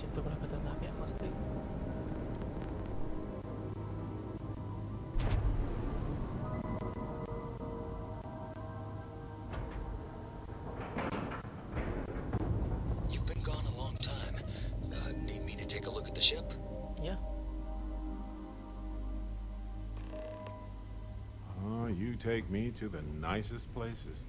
Ship तो बड़ा खतरनाक है, मस्त है। You've been gone a long time. Need me to take a look at the ship? Yeah. Oh, you take me to the nicest places.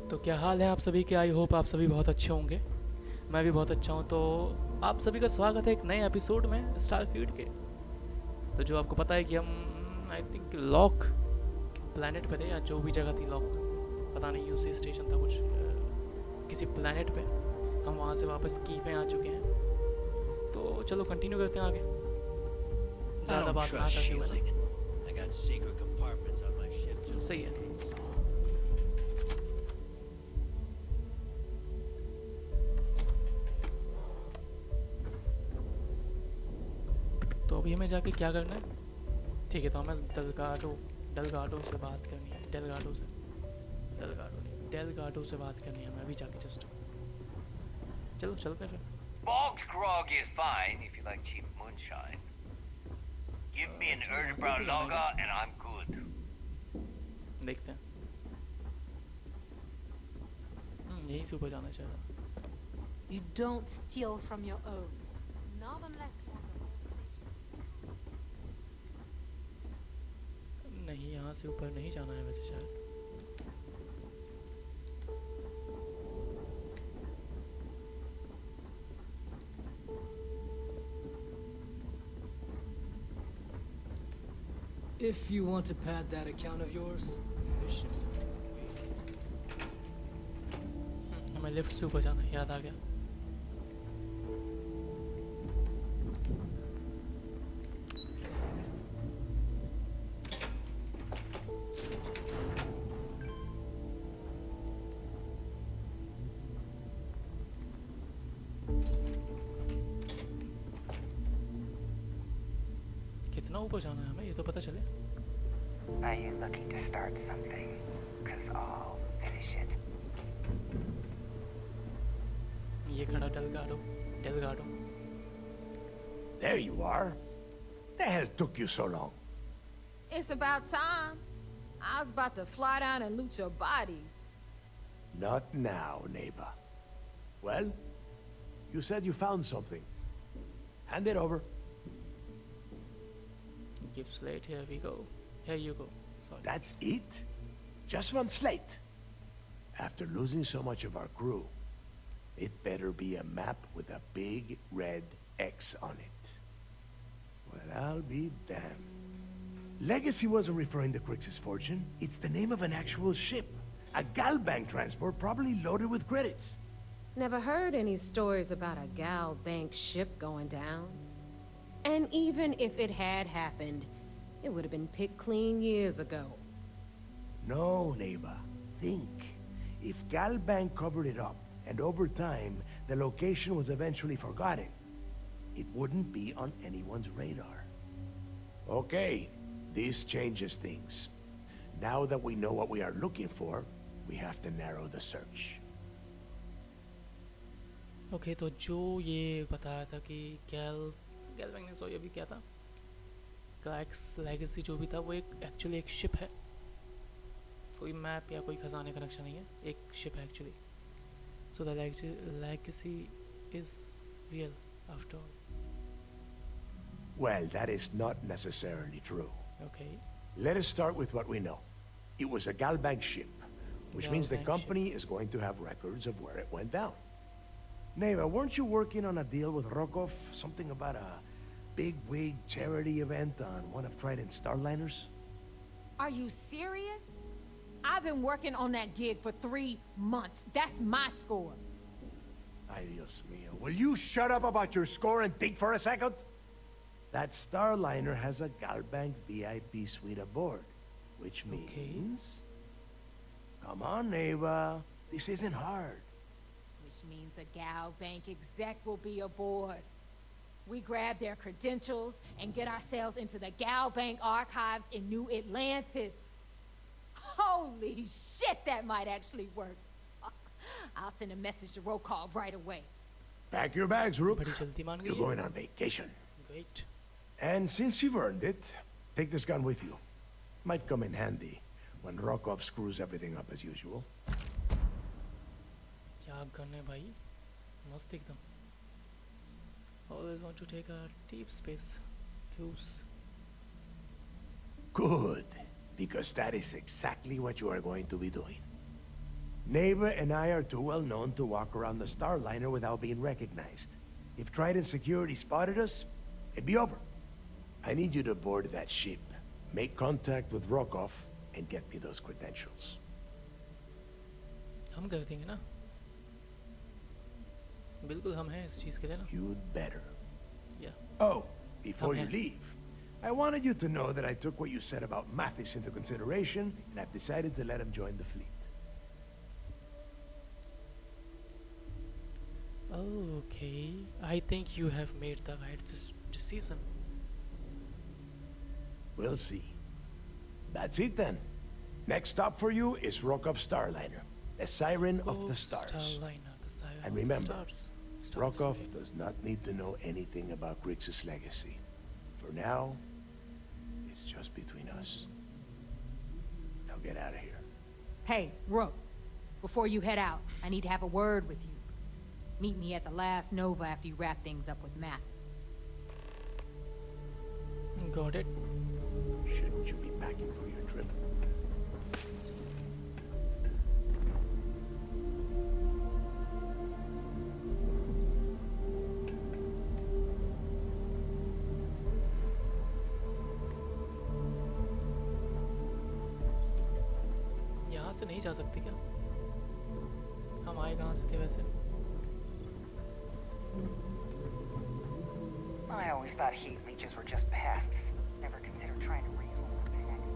तो क्या हाल है आप सभी के? आई होप आप सभी बहुत अच्छे होंगे। मैं भी बहुत अच्छा हूँ। तो आप सभी का स्वागत है एक नए एपिसोड में स्टारफील्ड के। तो जो आपको पता है कि हम आई थिंक लॉक प्लैनेट पे थे, या जो भी जगह थी लॉक, पता नहीं यूसी स्टेशन था कुछ, किसी प्लैनेट पे। हम वहाँ से वापस की पे आ चुके हैं। तो चलो कंटिन्यू करते हैं आगे, ज़्यादा बात ना करते हुए। सही है। तो अभी हमें जाके क्या करना है? ठीक है, तो हमें डेलगाडो से बात करनी है। डेलगाडो से बात करनी है हमें अभी जाके जस्ट। चलो चलते हैं फिर। Bogged grog is fine if you like cheap moonshine. Give me an Erdebrow lager and I'm good. देखते हैं। यहीं से ऊपर जाना चाहिए। You don't steal from your own. Not unless you're on the whole station. नहीं, यहाँ से ऊपर नहीं जाना है वैसे शायद। If you want to pad that account of yours, हमें लिफ्ट से ऊपर जाना है, याद आ गया। कितना ऊपर जाना है हमें ये तो पता चले। Are you looking to start something? 'Cause I'll finish it. ये खड़ा Delgado. There you are. The hell took you so long? It's about time. I was about to fly down and loot your bodies. Not now, neighbor. Well, you said you found something. Hand it over. Gift slate, here we go. Here you go. Sorry. That's it? Just one slate? After losing so much of our crew, it better be a map with a big red X on it. Well, I'll be damned. Legacy wasn't referring to Crix's fortune. It's the name of an actual ship. A Galbank transport probably loaded with credits. Never heard any stories about a gal bank ship going down. And even if it had happened, it would have been picked clean years ago. No, neighbor. Think. If Galbank covered it up, and over time, the location was eventually forgotten, it wouldn't be on anyone's radar. Okay, this changes things. Now that we know what we are looking for, we have to narrow the search. Okay तो जो ये बताया था कि गैल bank ने sorry अभी क्या था क्लैक्स लेगेसी जो भी था वो एक एक्चुअली एक शिप है, कोई मैप या कोई खजाने का नक्शा नहीं है, एक शिप है actually. So the legacy is real after all. Well, that is not necessarily true. Okay. Let us start with what we know. It was a Galbank ship, which means the Galbank company is going to have records of where it went down. Neighbor, weren't you working on a deal with Rokov? Something about a big wig charity event on one of Trident's starliners? Are you serious? I've been working on that gig for 3 months. That's my score. Ay, Dios mío. Will you shut up about your score and think for a second? That starliner has a Galbank VIP suite aboard, which means... Come on, neighbor. This isn't hard. Which means a gal bank exec will be aboard. We grab their credentials and get ourselves into the gal bank archives in New Atlantis. Holy shit, that might actually work. I'll send a message to Rokov right away. Pack your bags, Rook. बड़ी जल्दी मान गई You're है. going on vacation. Great. And since you've earned it, take this gun with you. Might come in handy when Rokov screws everything up as usual. क्या gun है भाई, मस्त एकदम. Always want to take a deep space cruise. Good, because that is exactly what you are going to be doing. Neighbor and I are too well known to walk around the starliner without being recognized. If Trident security spotted us, it'd be over. I need you to board that ship, make contact with Rokov, and get me those credentials. हम कर देंगे ना, बिल्कुल हम हैं इस चीज़ के लिए ना. You'd better. Yeah. Oh, before you Okay. leave, I wanted you to know that I took what you said about Mathis into consideration, and I've decided to let him join the fleet. Okay, I think you have made the right decision. We'll see. That's it then. Next stop for you is Rokov Starliner, the siren of the stars. Starliner, the siren And of the remember, stars. Rokov okay. does not need to know anything about Grix's legacy. For now, it's just between us. Now get out of here. Hey, Rook, before you head out, I need to have a word with you. Meet me at the last Nova after you wrap things up with Mathis. Got it. Shouldn't you be packing for your trip? यहाँ से नहीं जा सकते क्या? हम आए कहाँ से थे वैसे? I always thought heat leeches were just pests. Never considered trying to raise one of their pets.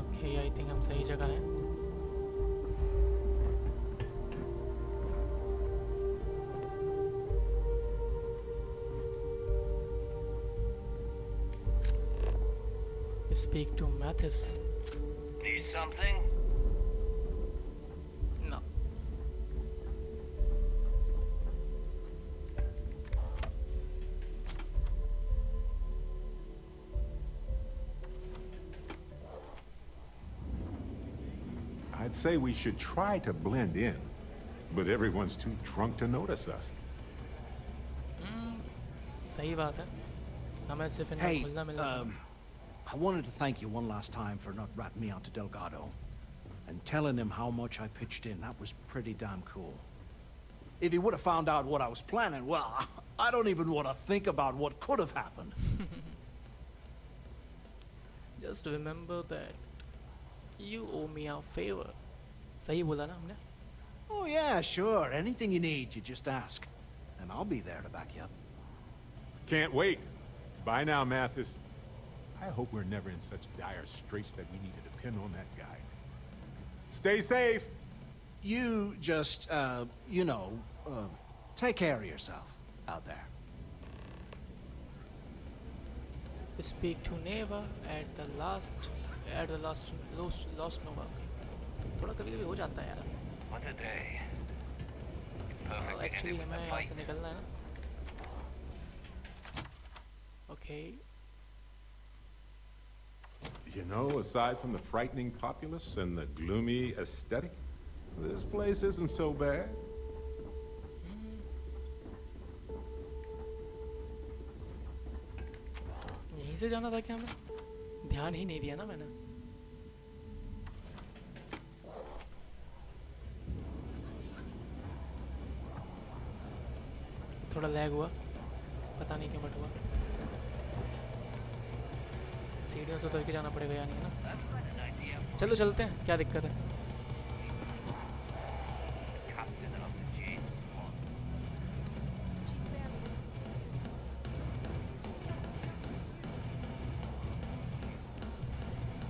Okay, I think हम सही जगह हैं. Speak to Mathis. Need something? No. I'd say we should try to blend in, but everyone's too drunk to notice us. सही बात है. हमें सिर्फ इनका Hey, खुलना मिलना. I wanted to thank you one last time for not ratting me out to Delgado and telling him how much I pitched in. That was pretty damn cool. If he would have found out what I was planning, well, I don't even want to think about what could have happened. Just remember that you owe me a favor. सही बोला ना हमने? Oh yeah, sure. Anything you need, you just ask. And I'll be there to back you up. Can't wait. Bye now, Mathis. I hope we're never in such dire straits that we need to depend on that guy. Stay safe. You just, take care of yourself out there. Speak to Neva at the lost Nova. थोड़ा कभी-कभी हो जाता है यार. What a day. Perfect Actually ending with हमें the यहाँ fight. से निकलना है ना. Okay. You know, aside from the frightening populace and the gloomy aesthetic, this place isn't so bad. यहीं से जाना था क्या हमें? ध्यान ही नहीं दिया ना मैंने. थोड़ा लैग हुआ, पता नहीं क्यों बट हुआ. सीढ़ियों से उतर के जाना पड़ेगा या नहीं ना? चलो चलते हैं, क्या दिक्कत है? Captain of the Jade Swan.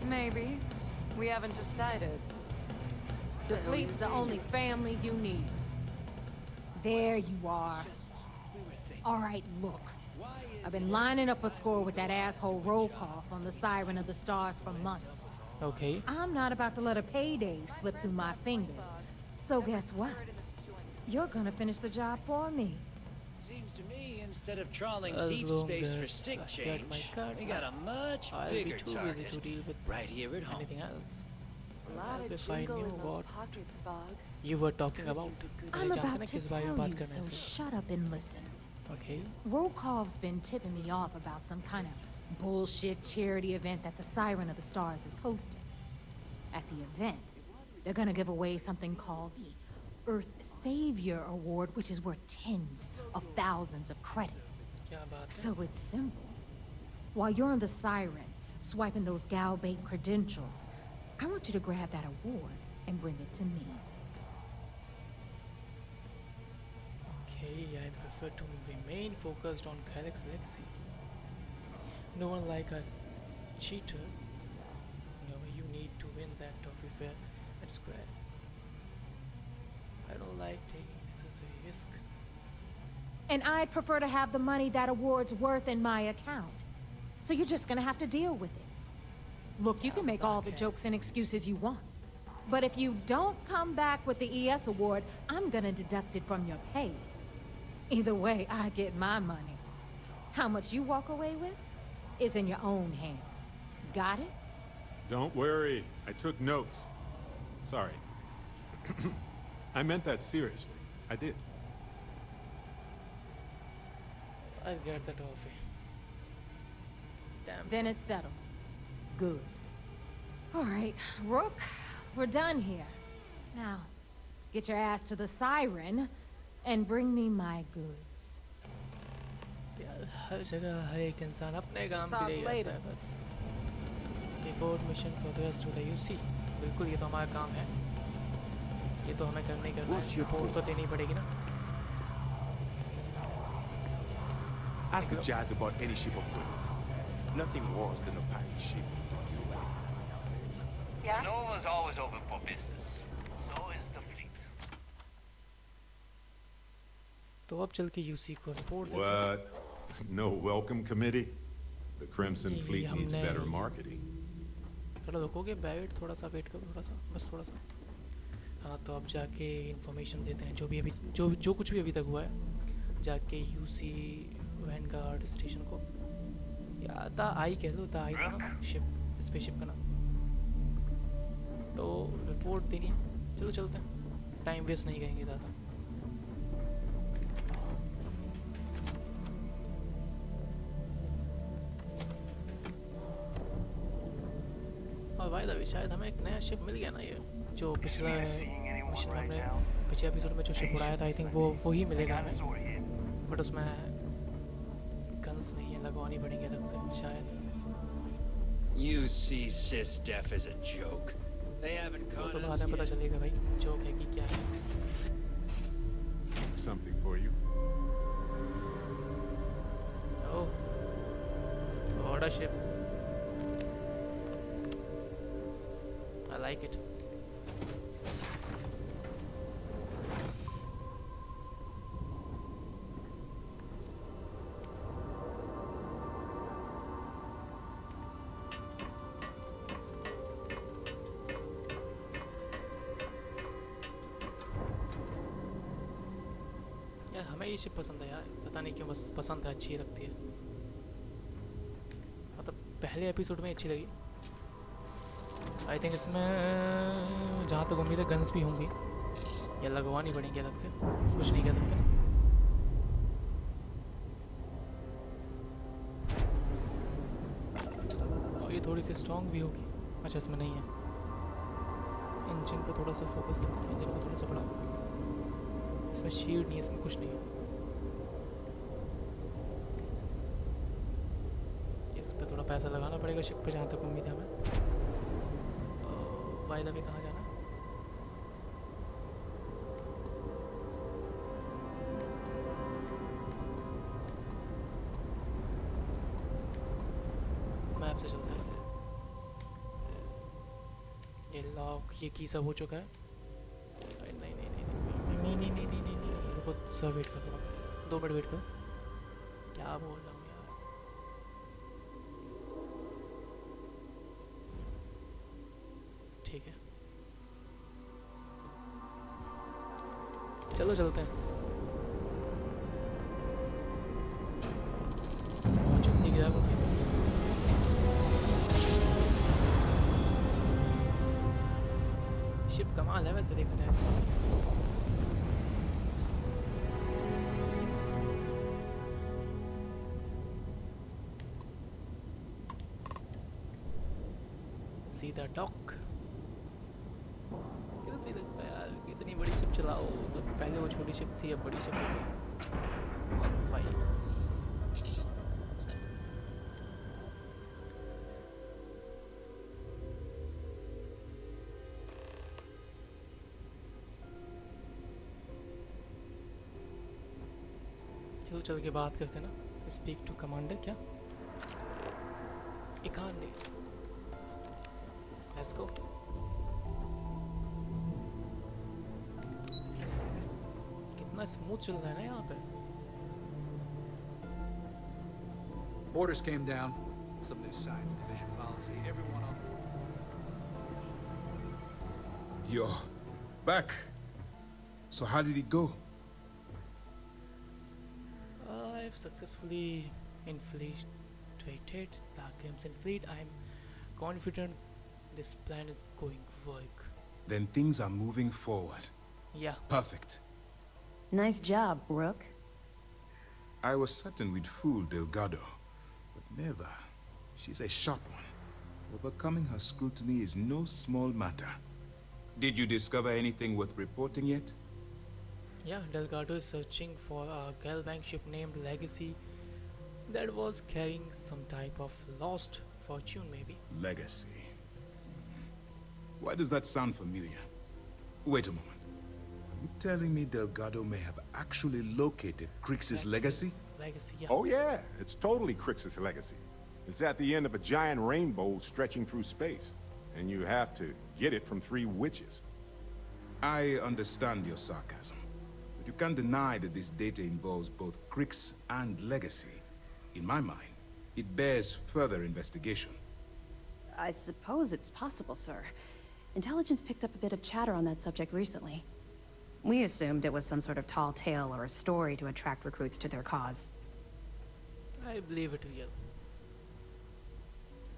Maybe. We haven't decided. The fleet's the only family you need. There you are. All right, look. I've been lining up a score with that asshole roll call from the Siren of the Stars for months. Okay. I'm not about to let a payday slip through my fingers. So guess what? You're gonna finish the job for me. Seems to me, instead of trawling As deep long space for as sick I change, get my card, we got a much I'll be bigger too busy target to deal with right here at home. anything else. A lot of If I jingle knew in those what pockets, Bog. you were talking about. I'm मुझे जानते about ना to किस बारे में tell बात you, करने so से. shut up and listen. Okay. Rokov's been tipping me off about some kind of bullshit charity event that the Siren of the Stars is hosting. At the event, they're gonna give away something called the Earth Savior Award, which is worth tens of thousands of credits. क्या बात है? So it's simple. While you're on the Siren, swiping those gal bait credentials, I want you to grab that award and bring it to me. Okay, I prefer to remain focused on Galaxy Legacy. No one like a cheater. No, you need to win that trophy fair at Square. I don't like taking necessary risk. And I'd prefer to have the money that award's worth in my account. So you're just gonna have to deal with it. Look, you can make all the jokes and excuses you want. But if you don't come back with the ES award, I'm gonna deduct it from your pay. Either way, I get my money. How much you walk away with is in your own hands. Got it? Don't worry. I took notes. Sorry. I meant that seriously. I did. I'll get the trophy. Damn. Then it's settled. Good. All right, Rook, we're done here. Now, get your ass to the Siren and bring me my goods. यार हर जगह हर एक इंसान अपने काम Talk के लिए later. आता है बस. Report mission progress to the UC. बिल्कुल ये तो हमारा काम है. ये तो हमें करना ही करना है. रिपोर्ट तो देनी पड़ेगी ना. Ask the Jazz about any ship upgrades. Nothing worse than a pirate ship. Yeah? Nova's always open for business. So is the fleet. तो अब चल के यूसी को रिपोर्ट देते हैं. What? No welcome committee? The Crimson ji, Fleet needs हमने- better marketing. थोड़ा रुकोगे बैठ थोड़ा सा वेट करो थोड़ा सा बस थोड़ा सा. हाँ तो अब जाके इन्फॉर्मेशन देते हैं जो भी अभी जो कुछ भी अभी तक हुआ है जाके यूसी वैनगार्ड स्टेशन को या द आई कह दो द आई था ना शिप स्पेसशिप का नाम. तो रिपोर्ट देनी है. चलो चलते हैं टाइम वेस्ट नहीं करेंगे ज़्यादा. और भाई अभी शायद हमें एक नया शिप मिल गया ना ये जो पिछला मिशन में हमने पिछले एपिसोड में जो शिप उड़ाया था आई थिंक वो ही मिलेगा हमें, बट उसमें गन्स नहीं है, लगवानी पड़ेंगे अलग से शायद। You see SysDef as a joke. They haven't वो caught तो us बाद में पता yet. चलेगा भाई जोक है कि क्या है। Something for you. Oh, what a ship. I like it. यार हमें ये शिप पसंद है यार, पता नहीं क्यों, बस पसंद है, अच्छी लगती है। मतलब पहले एपिसोड में अच्छी लगी। आई थिंक इसमें जहाँ तक उम्मीद है गन्स भी होंगी या लगवानी पड़ेंगी अलग से, कुछ नहीं कह सकते ना। और ये थोड़ी सी स्ट्रॉन्ग भी होगी। अच्छा इसमें नहीं है। इंजन पे थोड़ा सा फोकस करते हैं, इंजन को थोड़ा सा बढ़ाओ। इसमें शील्ड नहीं है, इसमें कुछ नहीं है। इस पे थोड़ा पैसा लगाना पड़ेगा शिप पे, जहाँ तक उम्मीद है हमें। बाय द वे कहाँ जाना? मैप से चलते हैं। ये लॉक, ये की सब हो चुका है। नहीं नहीं नहीं नहीं नहीं नहीं नहीं नहीं नहीं, रुको सर, वेट कर दो, 2 मिनट वेट करो। क्या बोल रहा हूँ यार। ठीक है चलो चलते हैं। बहुत जल्दी गया वो। शिप कमाल है वैसे देखा जाए। सीधा डॉक कितना सही लगता है यार। इतनी बड़ी शिप चलाओ, तो पहले वो छोटी शिप थी, अब बड़ी शिप हो गई। मस्त भाई। चलो चल के बात करते ना। स्पीक टू कमांडर, क्या इकांडे। Let's go. कितना स्मूथ चल रहा है ना यहाँ पे। Orders came down. Some new science division policy. Everyone on board. You're back. So how did it go? I've successfully infiltrated the Crimson Fleet. I'm confident this plan is going to work. Then things are moving forward. Yeah. Perfect. Nice job, Rook. I was certain we'd fool Delgado, but never. She's a sharp one. Overcoming her scrutiny is no small matter. Did you discover anything worth reporting yet? Yeah, Delgado is searching for a Gal Bank ship named Legacy that was carrying some type of lost fortune, maybe. Legacy. Why does that sound familiar? Wait a moment. Are you telling me Delgado may have actually located Crix's legacy? Legacy, yeah. Oh yeah, it's totally Crix's legacy. It's at the end of a giant rainbow stretching through space. And you have to get it from 3 witches. I understand your sarcasm. But you can't deny that this data involves both Crix and legacy. In my mind, it bears further investigation. I suppose it's possible, sir. Intelligence picked up a bit of chatter on that subject recently. We assumed it was some sort of tall tale or a story to attract recruits to their cause. I believe it real.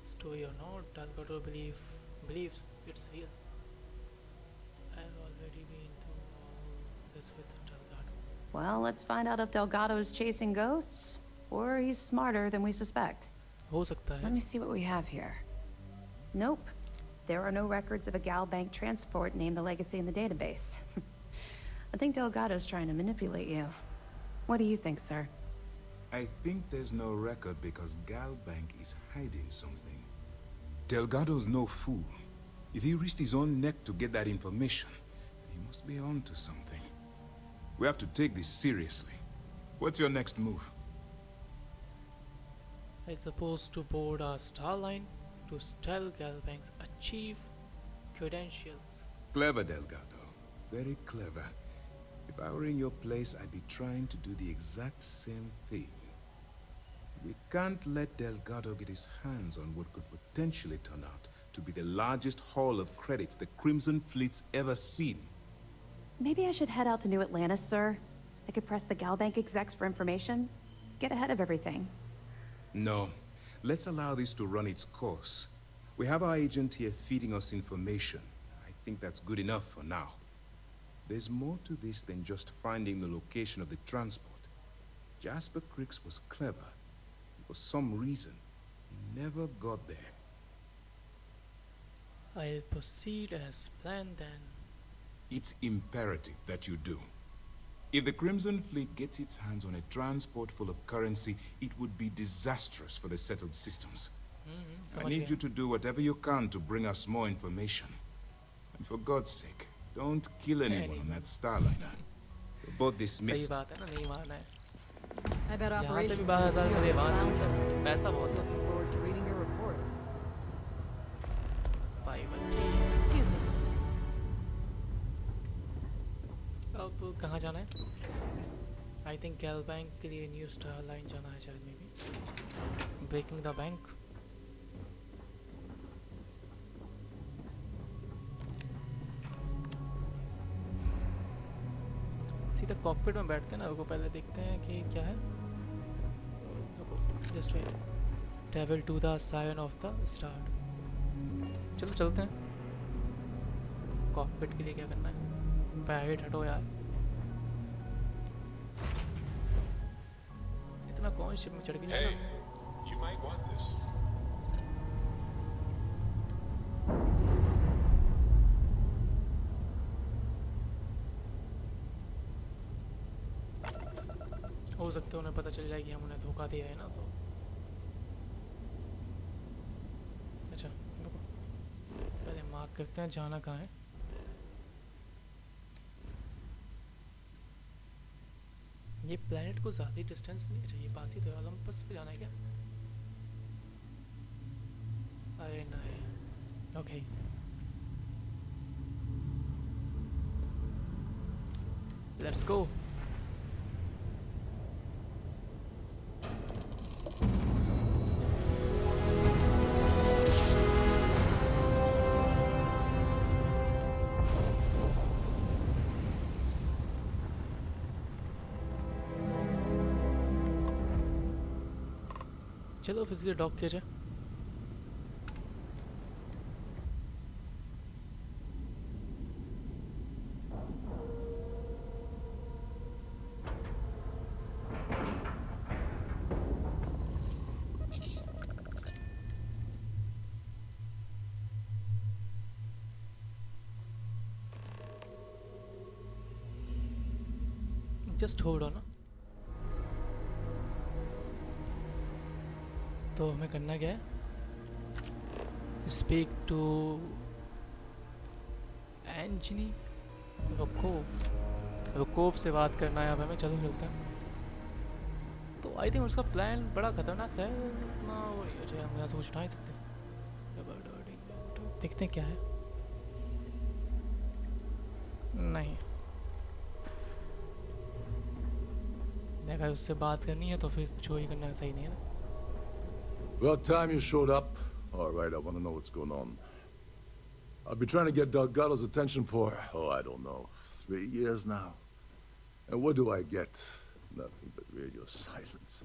Story or not, Delgado believes it's real. I've already been through all this with Delgado. Well, let's find out if Delgado's chasing ghosts, or he's smarter than we suspect. हो सकता है. Let me see what we have here. Nope. There are no records of a Gal Bank transport named the Legacy in the database. I think Delgado's trying to manipulate you. What do you think, sir? I think there's no record because Gal Bank is hiding something. Delgado's no fool. If he risked his own neck to get that information, he must be on to something. We have to take this seriously. What's your next move? I suppose to board our star line to tell Gal Bank's achieve credentials. Clever, Delgado. Very clever. If I were in your place, I'd be trying to do the exact same thing. We can't let Delgado get his hands on what could potentially turn out to be the largest haul of credits the Crimson Fleet's ever seen. Maybe I should head out to New Atlantis, sir. I could press the Galbank execs for information. Get ahead of everything. No. Let's allow this to run its course. We have our agent here feeding us information. I think that's good enough for now. There's more to this than just finding the location of the transport. Jasper Creeks was clever. For some reason, he never got there. I'll proceed as planned then. It's imperative that you do. If the Crimson Fleet gets its hands on a transport full of currency, it would be disastrous for the settled systems. I need you to do whatever you can to bring us more information. And for God's sake, don't kill anyone on that Starliner. You're both dismissed. सही बात है ना, नहीं मारना है। I bet यहाँ से Operation भी 12,000 मिले, वहाँ से भी Clown. पैसा बहुत है। Looking forward to reading your report. Excuse me. अब कहाँ जाना है? I think Gal Bank के लिए न्यू स्टार लाइन जाना है शायद, maybe breaking the bank. सीधा कॉकपिट में बैठते हैं ना, उसको पहले देखते हैं कि क्या है। Just travel to the sign of the star. चलो चलते हैं। कॉकपिट के लिए क्या करना है? प्राइवेट हटो यार, इतना कौन शिप में चढ़ के जाना? Hey, you might want this. हो सकता है उन्हें पता चल जाए कि हम उन्हें धोखा दिया है ना, तो अच्छा रुको, पहले मार्क करते हैं जाना कहाँ है। ये प्लेनेट को ज़्यादा डिस्टेंस नहीं, अच्छा ये पास ही तो है। ओलंपस पे जाना है क्या? अरे नहीं, ओके लेट्स गो। चलो फिर सीधे डॉक किया जाए। Just hold on. तो हमें करना क्या है? स्पीक टू एंजनी वकोव से बात करना है अब हमें। चलो चलते हैं। तो आई थिंक उसका प्लान बड़ा खतरनाक सा है, इतना वो नहीं हो जाए, हम यहाँ से कुछ उठा ही सकते हैं। देखते हैं क्या है। नहीं देखा, उससे बात करनी है तो फिर जो ही करना सही नहीं है ना। About time you showed up. All right, I want to know what's going on. I've been trying to get Delgado's attention for, oh, I don't know, 3 years now. And what do I get? Nothing but radio silence.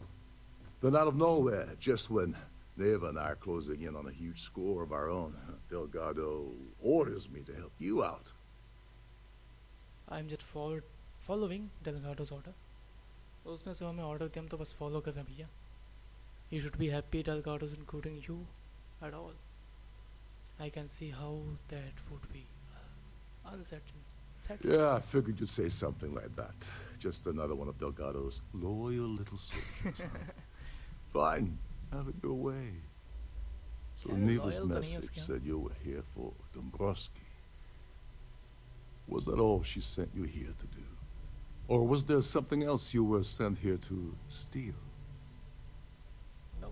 Then out of nowhere, just when Neva and I are closing in on a huge score of our own, Delgado orders me to help you out. I'm just following Delgado's order. उसने सिर्फ हमें order दिया, हम तो बस follow कर रहे हैं भैया। You should be happy Delgado is including you at all. I can see how that would be unsettling Yeah, I figured you'd say something like that. Just another one of Delgado's loyal little soldiers. Huh? Fine, have it your way. So Neva's message said you were here for Dombrowski. Was that all she sent you here to do? Or was there something else you were sent here to steal? No.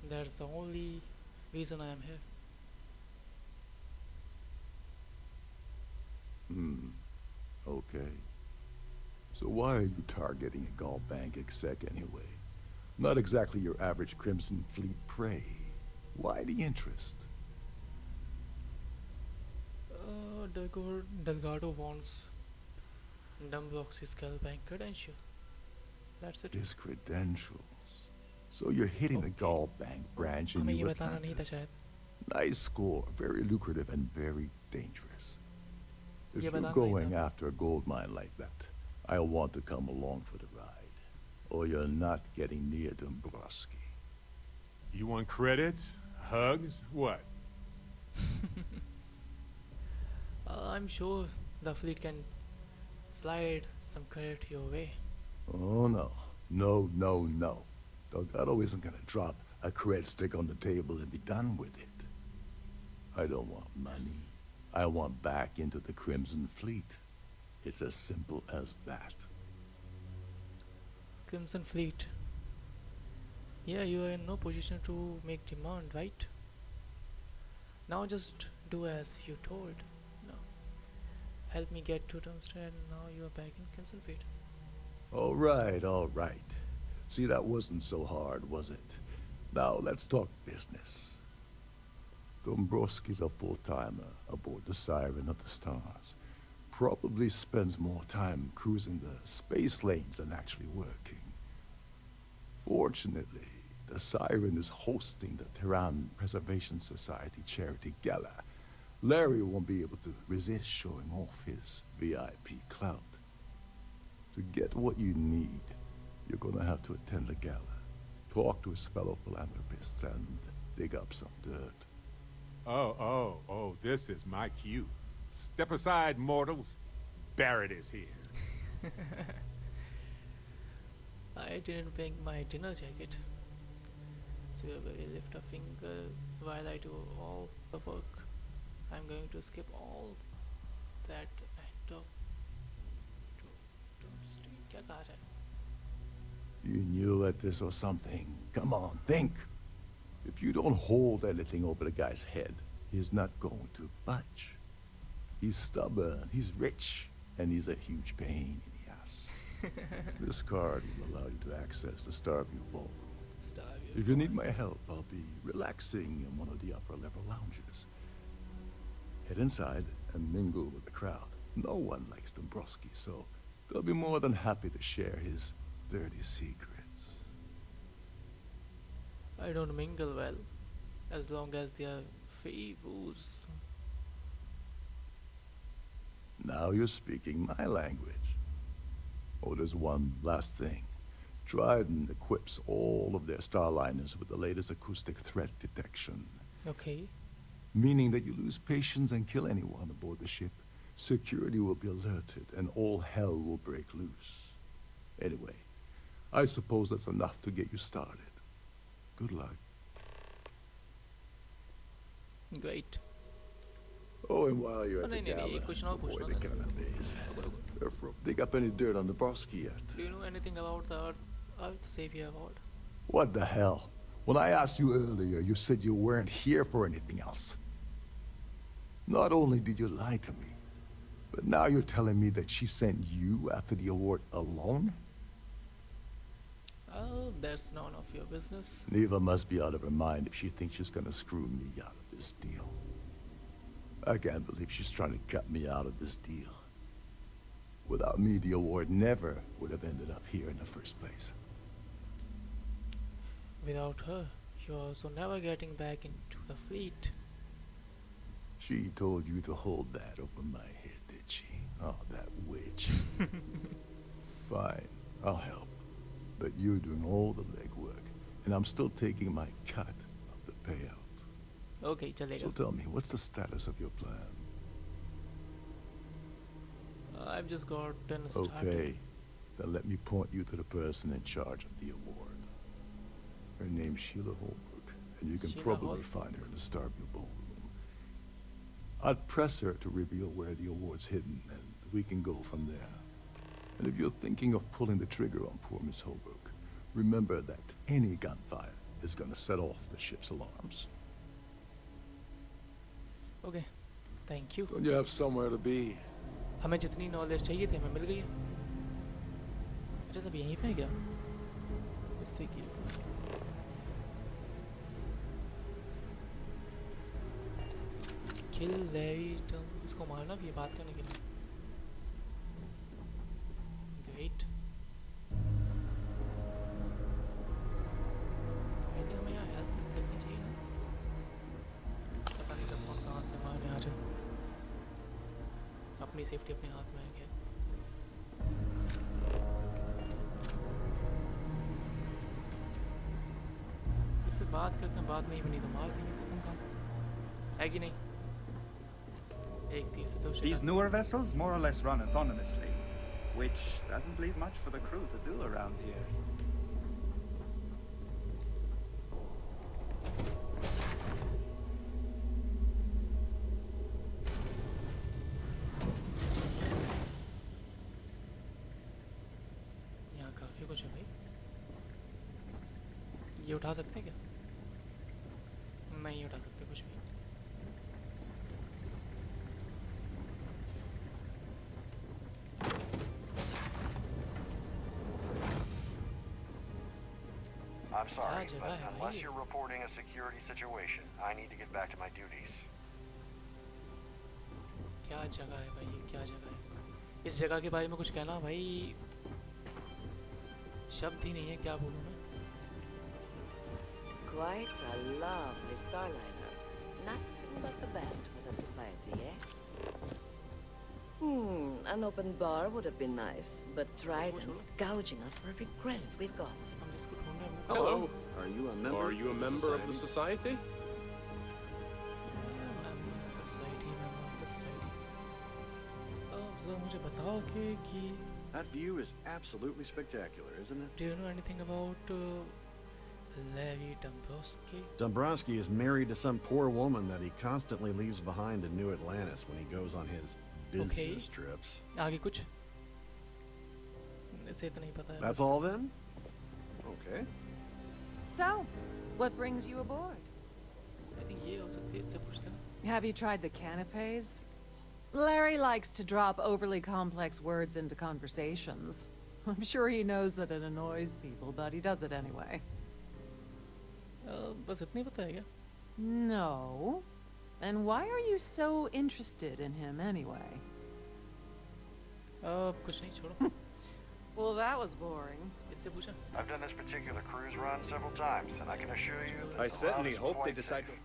That's the only reason I am here. Okay. So why are you targeting a Gaul bank exec anyway? Not exactly your average Crimson Fleet prey. Why the interest? Delgado wants Dombrowski's Gaul bank credential. That's it. His credentials. So you're hitting the Gaul bank branch in New Atlantis. Nice score, very lucrative and very dangerous. If you're going after a gold mine like that, I'll want to come along for the ride. Or you're not getting near Dombrowski. You want credits? Hugs? What? I'm sure the fleet can slide some credit your way. Oh no. No, no, no. Delgado isn't gonna drop a cred stick on the table and be done with it. I don't want money. I want back into the Crimson Fleet. It's as simple as that. Crimson Fleet. Yeah, you are in no position to make demand, right? Now just do as you told. No. Help me get to Darmstadt, and now you are back in Crimson Fleet. All right, all right. See, that wasn't so hard, was it? Now, let's talk business. Dombrowski's a full-timer aboard the Siren of the Stars. Probably spends more time cruising the space lanes than actually working. Fortunately, the Siren is hosting the Tehran Preservation Society charity gala. Larry won't be able to resist showing off his VIP clout. To get what you need, you're gonna have to attend the gala, talk to his fellow philanthropists, and dig up some dirt. Oh, this is my cue. Step aside, mortals. Barrett is here. I didn't bring my dinner jacket. So I will lift a finger while I do all the work. I'm going to skip all that You knew at this or something. Come on, think. If you don't hold anything over the guy's head, he's not going to budge. He's stubborn, he's rich, and he's a huge pain in the ass. This card will allow you to access the Starview Ballroom. If you need my help, I'll be relaxing in one of the upper-level lounges. Head inside and mingle with the crowd. No one likes Dombrowski, so they'll be more than happy to share his dirty secrets. I don't mingle well, as long as they are favors. Now you're speaking my language. Oh, there's one last thing. Dryden equips all of their starliners with the latest acoustic threat detection. Okay. Meaning that you lose patience and kill anyone aboard the ship, security will be alerted and all hell will break loose. Anyway, I suppose that's enough to get you started. Good luck. Great. Oh, and while you're at the नहीं, gala, एक question और avoid पूछना the था इससे। cannabis. Dig up any dirt on Dombrowski yet? Do you know anything about the Earth Savior Award? What the hell? When I asked you earlier, you said you weren't here for anything else. Not only did you lie to me, but now you're telling me that she sent you after the award alone? Oh, that's none of your business. Neva must be out of her mind if she thinks she's gonna screw me out of this deal. I can't believe she's trying to cut me out of this deal. Without me, the award never would have ended up here in the first place. Without her, you're also never getting back into the fleet. She told you to hold that over my head, did she? Oh, that witch. Fine, I'll help. But you're doing all the legwork, and I'm still taking my cut of the payout. Okay, chalega. So tell me, what's the status of your plan? I've just gotten started. Okay, then let me point you to the person in charge of the award. Her name's Sheila Holbrook, and you can Sheila probably Holbrook. find her in the Starfield ballroom. I'd press her to reveal where the award's hidden, and we can go from there. And if you're thinking of pulling the trigger on poor Miss Holbrook, remember that any gunfire is gonna set off the ship's alarms. Okay, thank you. Don't you have somewhere to be? हमें जितनी knowledge चाहिए थी हमें मिल गई है। अच्छा सब यहीं पे है क्या? इससे की किल लेट इसको मारना भी है बात करने के लिए। वेट आई थिंक हमें यहाँ हेल्थ करनी चाहिए ना। पता नहीं कब कौन कहाँ से मारने आ जाए। अपनी सेफ्टी अपने हाथ में है क्या? इससे बात करते हैं, बात नहीं बनी तो मार देंगे, खत्म काम है कि नहीं? एक तीर से दो शिकार। These newer vessels more or less run autonomously, which doesn't leave much for the crew to do around here. यहाँ काफी कुछ है भाई। ये उठा सकते हैं क्या? नहीं उठा सकते कुछ भी। I'm sorry, जगह but है unless भाई। you're reporting a security situation, I need to get back to my duties. क्या जगह है भाई, ये क्या जगह है? इस जगह के बारे में कुछ कहना भाई, शब्द ही नहीं है, क्या बोलूँ मैं? Quite a lovely starliner. Nothing but the best for the society, eh? An open bar would have been nice, but Trident's gouging us for every credit we've got. Hello. Are you a member of the society? मुझे बताओ कि That view is absolutely spectacular, isn't it? Do you know anything about Levi Dombrowski? Dombrowski is married to some poor woman that he constantly leaves behind in New Atlantis when he goes on his business trips. आगे कुछ इसे तो नहीं पता है। That's all then? Okay. So, what brings you aboard? I think ये हो सकती है, इससे पूछ लेना। Have you tried the canapes? Larry likes to drop overly complex words into conversations. I'm sure he knows that it annoys people, but he does it anyway. बस इतनी पता है क्या? No. And why are you so interested in him anyway? कुछ नहीं, छोड़ो। Well, that was boring. इससे पूछा। I've done this particular cruise run several times, and I can assure you that I the certainly route is hope they quite decide. safe.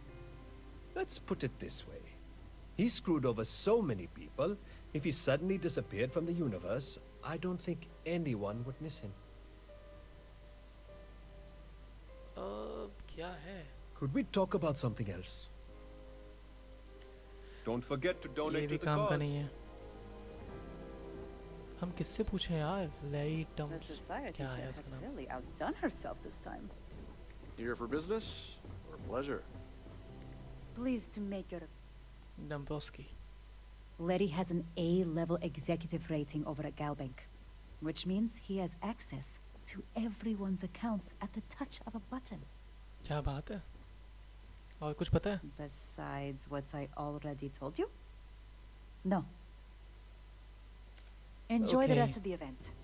Let's put it this way. He screwed over so many people, if he suddenly disappeared from the universe, I don't think anyone would miss him. क्या है? Could we talk about something else? Don't forget to ये donate भी to the काम का cause. नहीं है। हम किससे पूछें यार? लेई The टम्स society क्या है ship has इसका नाम? really outdone herself this time. Here for business or pleasure? Pleased to make your... Dombrowski. Letty has an A-level executive rating over at Galbank, which means he has access to everyone's accounts at the touch of a button. क्या बात है? और कुछ पता है? Besides what I already told you? No. Enjoy the Okay. rest of the event.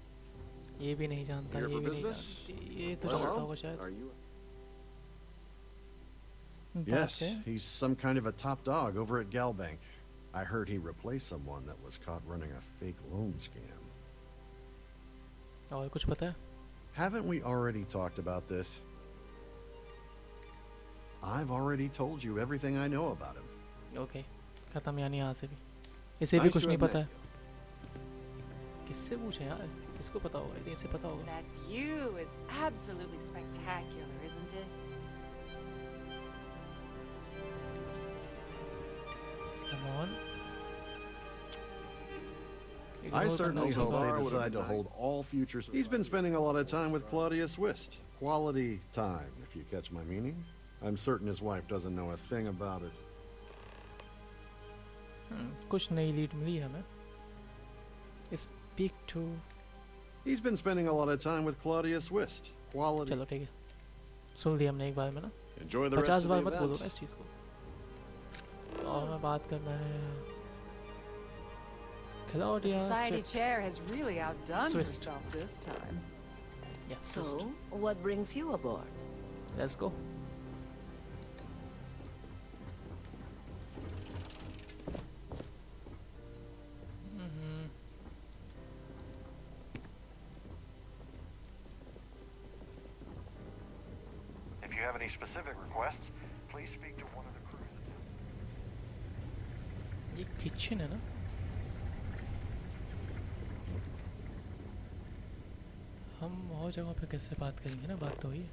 ये भी नहीं जानता, Here ये for भी नहीं business? जानती, ये तो Well, जानता होगा शायद। Are you? बात Yes, है? he's some kind of a top dog over at Galbank. I heard he replaced someone that was caught running a fake loan scam. और कुछ पता है? Haven't we already talked about this? I've already told you everything I know about him. Okay, खत्म यानी यहाँ से भी। इसे भी Nice कुछ to नहीं have पता met है। किससे पूछे यार? किसको पता होगा? इसे इसे पता होगा। That view is absolutely spectacular, isn't it? Come on. I certainly hope they decide to hold all future... He's been spending a lot of time with Claudia Swist. Quality time, if you catch my meaning. I'm certain his wife doesn't know a thing about it. कुछ नई lead मिली है हमें. Speak to. He's been spending a lot of time with Claudia Swist. Quality. चलो ठीक है. सुन लिया हमने एक बार में ना. Enjoy the rest 50 of the बार मत event. बोलो इस चीज को. और मैं बात करना है. The Claudia society Swift. chair has really outdone Swift. herself this time. Yeah. So, what brings you aboard? Let's go. If you have any specific requests, please speak to one of the crews. ये kitchen है ना. हम और जगह पे कैसे बात करेंगे ना, बात तो हुई है.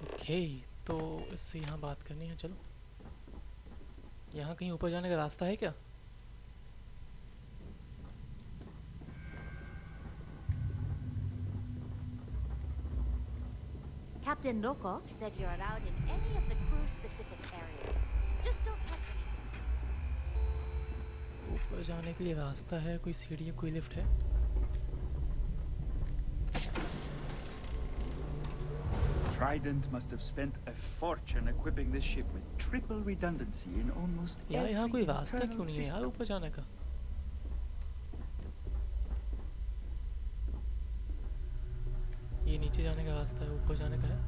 ओके, तो इससे यहाँ बात करनी है. चलो, यहाँ कहीं ऊपर जाने का रास्ता है क्या? Captain Rokov said you're allowed in any of the crew-specific areas. Just don't touch anything else. ऊपर जाने के लिए रास्ता है? कोई सीढ़ी, कोई लिफ्ट है? Trident must have spent a fortune equipping this ship with triple redundancy in almost यार यहाँ कोई every रास्ता internal क्यों नहीं है यार system. ऊपर जाने का? ये नीचे जाने का रास्ता है, ऊपर जाने का है.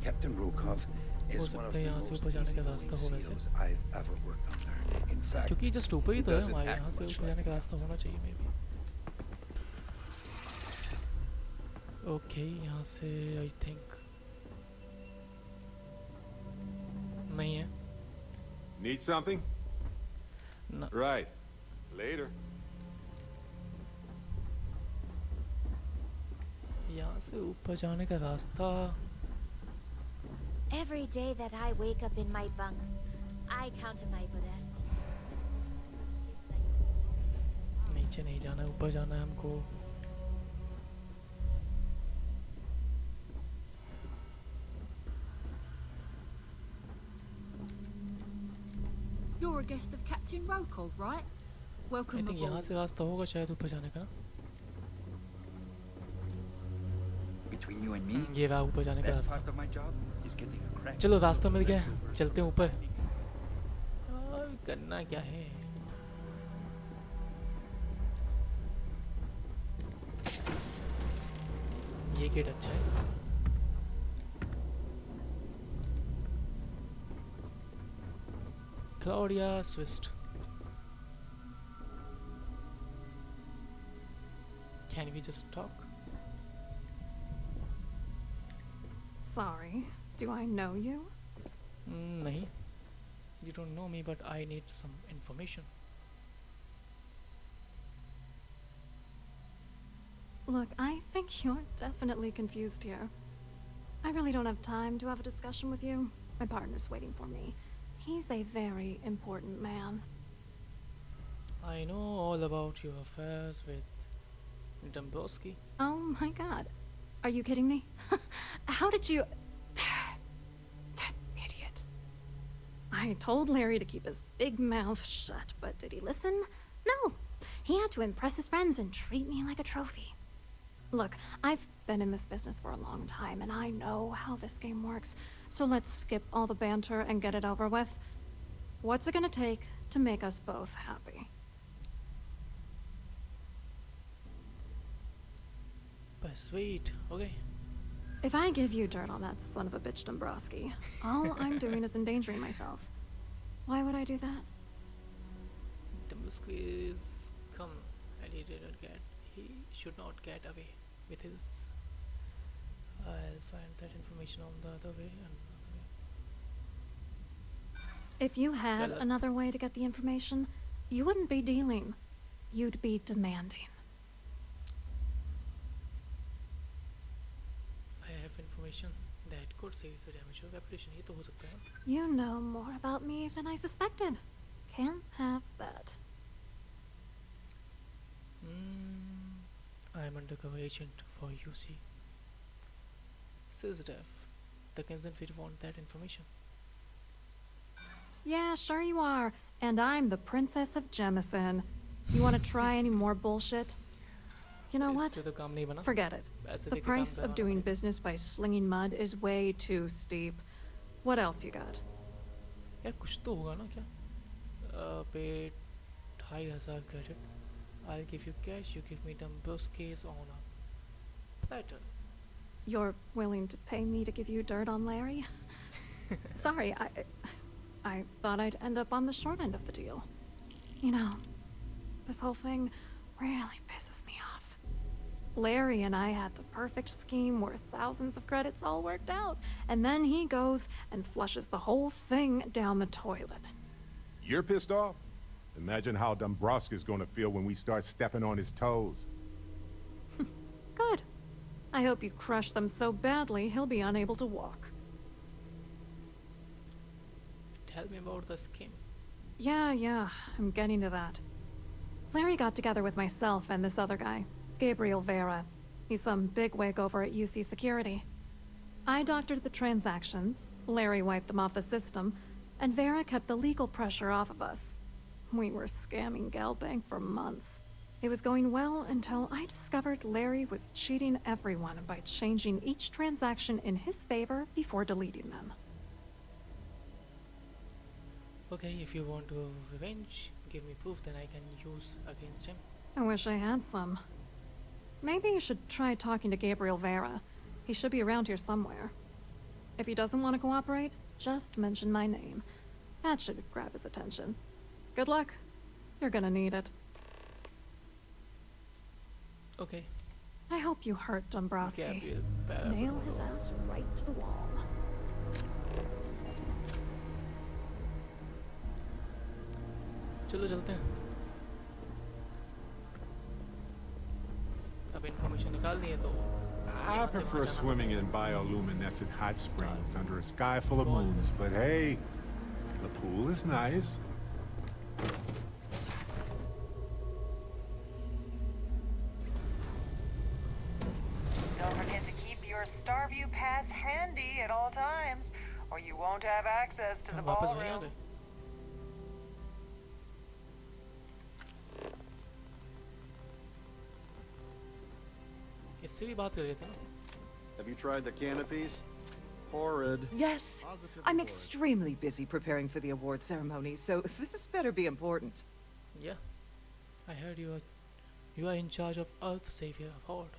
Captain Rukov हो is one of सकता है the यहाँ से most ऊपर जाने का रास्ता हो easygoing वैसे. CEOs I've ever worked under. In fact, क्योंकि जस्ट ऊपर ही he तो है doesn't हमारे, act यहाँ से much ऊपर like जाने का रास्ता होना चाहिए मे बी. ओके, यहाँ से आई थिंक नहीं है. Need something? No. Right. Later. यहाँ से ऊपर जाने का रास्ता. Every day that I wake up in my bunk, I count my blessings. नीचे नहीं जाना है, ऊपर जाना है हमको. You're a guest of Captain Rokov, right? Welcome I think यहाँ aboard. से रास्ता होगा शायद ऊपर जाने का. Between you and me, ये रहा ऊपर जाने का best रास्ता. part of my job is getting a crack. चलो रास्ता मिल गया, चलते हैं ऊपर. और करना क्या है? ये गेट अच्छा है. Claudia Swist. Can we just talk? Sorry, do I know you? नहीं. You don't know me, but I need some information. Look, I think you're definitely confused here. I really don't have time to have a discussion with you. My partner's waiting for me. He's a very important man. I know all about your affairs with Dombrowski. Oh my god. Are you kidding me? How did you... That idiot. I told Larry to keep his big mouth shut, but did he listen? No. He had to impress his friends and treat me like a trophy. Look, I've been in this business for a long time, and I know how this game works. So let's skip all the banter and get it over with. What's it gonna take to make us both happy? Sweet. Okay. If I give you dirt on that son of a bitch Dombrowski, all I'm doing is endangering myself. Why would I do that? Dombrowski is come, and he should not get away with his. I'll find that information on the other way. If you had Well, another way to get the information, you wouldn't be dealing. You'd be demanding. information that could save the damage or reputation. ये तो हो सकता है. You know more about me than I suspected. Can't have that. I am undercover agent for UC. SysDef. The Kensington Fleet want that information. Yeah, sure you are. And I'm the Princess of Jemison. You want to try any more bullshit? You know what? इससे तो काम नहीं बना. Forget it. ऐसे The देख के price काम of doing business by slinging mud is way too steep. What else you got? यार कुछ तो होगा ना क्या? Pay 2,500 credit. I'll give you cash. You give me Dombrowski's on a platter. You're willing to pay me to give you dirt on Larry? Sorry, I thought I'd end up on the short end of the deal. You know, this whole thing really pisses me off. Larry and I had the perfect scheme where thousands of credits all worked out, and then he goes and flushes the whole thing down the toilet. You're pissed off? Imagine how Dombrowski's gonna feel when we start stepping on his toes. Good. I hope you crush them so badly he'll be unable to walk. Tell me about the scheme. Yeah, I'm getting to that. Larry got together with myself and this other guy, Gabriel Vera. He's some bigwig over at UC Security. I doctored the transactions, Larry wiped them off the system, and Vera kept the legal pressure off of us. We were scamming Galbank for months. It was going well until I discovered Larry was cheating everyone by changing each transaction in his favor before deleting them. Okay, if you want to revenge, give me proof, then I can use against him. I wish I had some. Maybe you should try talking to Gabriel Vera. He should be around here somewhere. If he doesn't want to cooperate, just mention my name. That should grab his attention. Good luck. You're gonna need it. Okay. I hope you hurt Dombrowski. Nail his ass right to the wall. चलो चलते हैं. अब information निकालनी है तो. I prefer swimming in bioluminescent hot springs under a sky full of moons, but hey, the pool is nice. Don't forget to keep your Starview pass handy at all times, or you won't have access to the ballroom. इससे भी बात कर रहे थे ना. Have you tried the canopies? Horrid. Yes. I'm extremely busy preparing for the award ceremony, so this better be important. Yeah. I heard you are in charge of Earth Savior Award.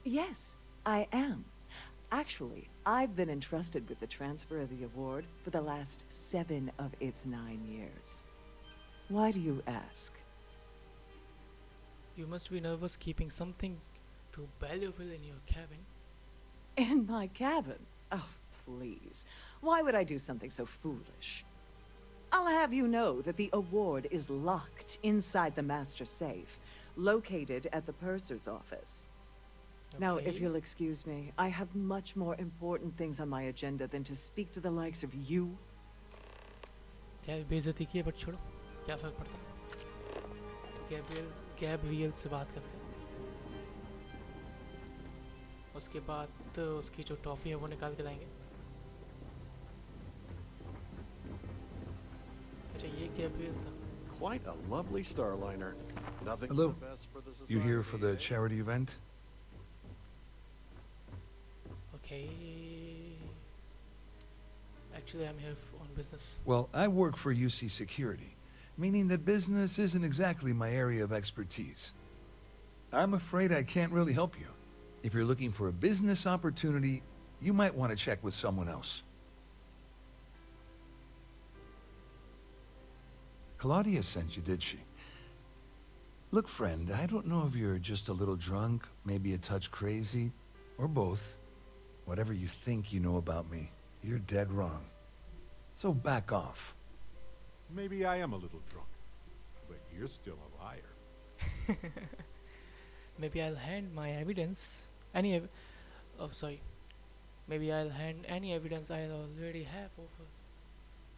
Yes, I am. Actually, I've been entrusted with the transfer of the award for the last 7 of its 9 years. Why do you ask? You must be nervous keeping something too valuable in your cabin. In my cabin? Oh, please. Why would I do something so foolish? I'll have you know that the award is locked inside the master safe, located at the purser's office. Now, if you'll excuse me, I have much more important things on my agenda than to speak to the likes of you. क्या बेइज्जती की है, but छोड़ो, क्या फर्क पड़ता है. Gabriel से बात करते हैं. उसके बाद तो उसकी जो टॉफी है वो निकाल के लाएंगे. अच्छा, ये गैब्रियल था. Quite a lovely starliner. Nothing Hello. but the best for the society. You here for the charity event? Okay. Actually, I'm here on business. Well, I work for UC Security, meaning that business isn't exactly my area of expertise. I'm afraid I can't really help you. If you're looking for a business opportunity, you might want to check with someone else. Claudia sent you, did she? Look, friend, I don't know if you're just a little drunk, maybe a touch crazy, or both. Whatever you think you know about me, you're dead wrong. So back off. Maybe I am a little drunk, but you're still a liar. Maybe I'll hand my evidence. Maybe I'll hand any evidence I already have over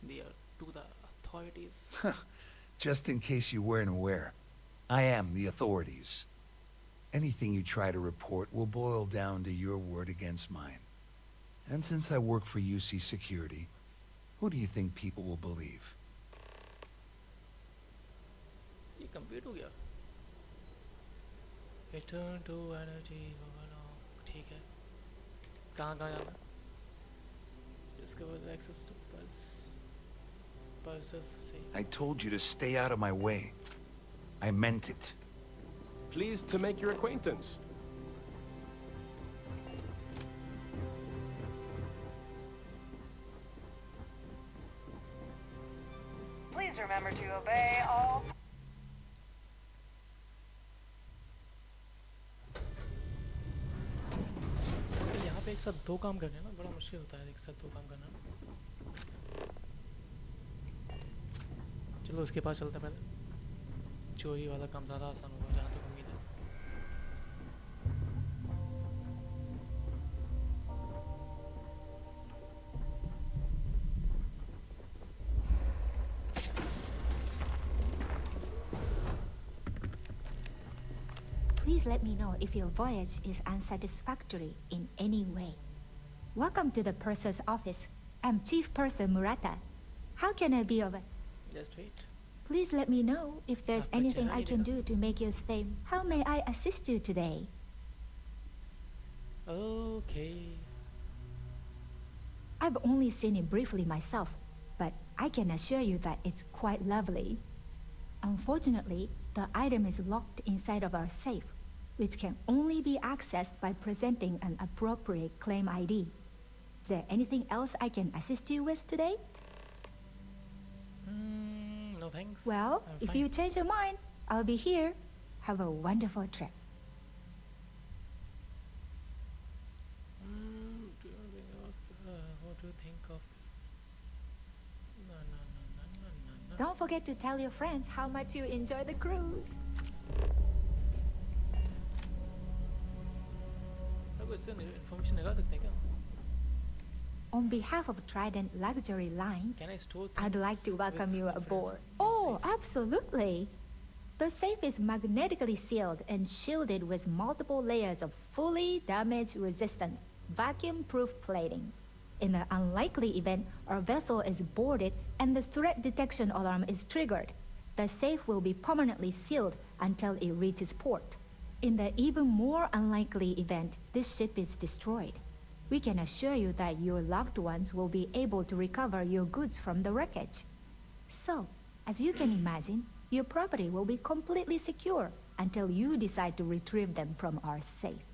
there to the authorities. Just in case you weren't aware, I am the authorities. Anything you try to report will boil down to your word against mine. And since I work for UC Security, who do you think people will believe? ये complete हो गया. Return to energy. ठीक है. कहाँ जाना? Discover the access to pulses. I told you to stay out of my way. I meant it. Pleased to make your acquaintance. Please remember to obey all. यहाँ पे एक साथ दो काम करने ना बड़ा मुश्किल होता है. एक साथ दो काम करना. चलो उसके पास चलते हैं पहले. चोरी वाला काम ज़्यादा आसान होगा जहाँ तक उम्मीद है. Please let me know if your voyage is unsatisfactory in any way. Welcome to the Purser's office. I'm Chief Purser Murata. How can I be of... Just wait. Please let me know if there's anything I can do to make your stay. How may I assist you today? Okay. I've only seen it briefly myself, but I can assure you that it's quite lovely. Unfortunately, the item is locked inside of our safe, which can only be accessed by presenting an appropriate claim ID. Is there anything else I can assist you with today? No thanks. Well, I'm if fine. you change your mind, I'll be here. Have a wonderful trip. What do you think of? No. Don't forget to tell your friends how much you enjoy the cruise. आपको इससे information निकाल सकते हैं क्या? On behalf of Trident Luxury Lines, Can I store I'd things like to welcome with you my friends aboard. in Oh, absolutely. The safe is magnetically sealed and shielded with multiple layers of fully damage-resistant, vacuum-proof plating. In the unlikely event our vessel is boarded and the threat detection alarm is triggered, the safe will be permanently sealed until it reaches port. In the even more unlikely event this ship is destroyed, we can assure you that your loved ones will be able to recover your goods from the wreckage. So, as you can imagine, your property will be completely secure until you decide to retrieve them from our safe.